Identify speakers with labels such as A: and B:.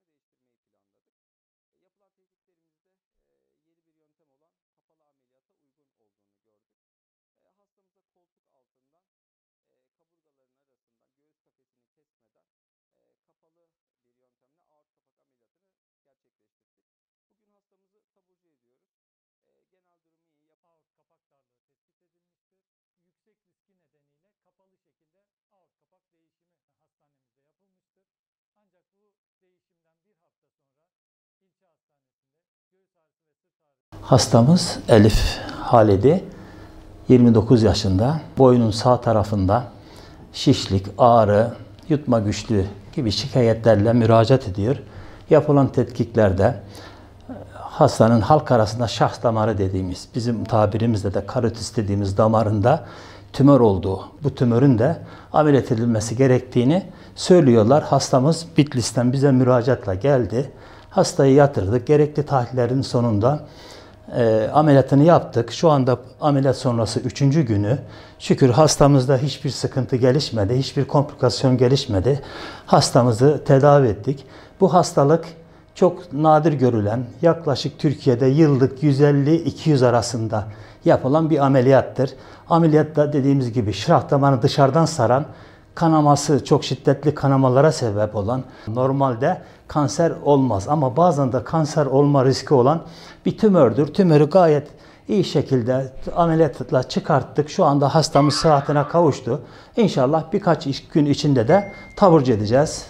A: ameliyatını değiştirmeyi planladık. Yapılan tetkiklerimizde yeni bir yöntem olan kapalı ameliyata uygun olduğunu gördük. Hastamıza koltuk altından kaburgaların arasından göğüs kafesini kesmeden kapalı bir yöntemle aort kapak ameliyatını gerçekleştirdik. Bugün hastamızı taburcu ediyoruz. Genel durumu iyi.
B: Aort kapak darlığı tespit edilmiştir. Yüksek riski nedeniyle kapalı şekilde aort kapak değişimi hastanemizde yapılmıştır. Ancak bu değişimden bir hafta sonra ilçe hastanesinde göğüs ağrısı ve sırt ağrısı.
C: Hastamız Elif Halidi, 29 yaşında, boynun sağ tarafında şişlik, ağrı, yutma güçlüğü gibi şikayetlerle müracaat ediyor. Yapılan tetkiklerde hastanın halk arasında şah damarı dediğimiz, bizim tabirimizde de karotis dediğimiz damarında tümör olduğu, bu tümörün de ameliyat edilmesi gerektiğini söylüyorlar. Hastamız Bitlis'ten bize müracaatla geldi. Hastayı yatırdık. Gerekli tahlillerin sonunda ameliyatını yaptık. Şu anda ameliyat sonrası 3. günü. Şükür hastamızda hiçbir sıkıntı gelişmedi, hiçbir komplikasyon gelişmedi. Hastamızı tedavi ettik. Bu hastalık çok nadir görülen, yaklaşık Türkiye'de yıllık 150-200 arasında yapılan bir ameliyattır. Ameliyatta dediğimiz gibi şırah damarını dışarıdan saran, kanaması çok şiddetli kanamalara sebep olan, normalde kanser olmaz ama bazen de kanser olma riski olan bir tümördür. Tümörü gayet iyi şekilde ameliyatla çıkarttık. Şu anda hastamız sıhhatine kavuştu. İnşallah birkaç gün içinde de taburcu edeceğiz.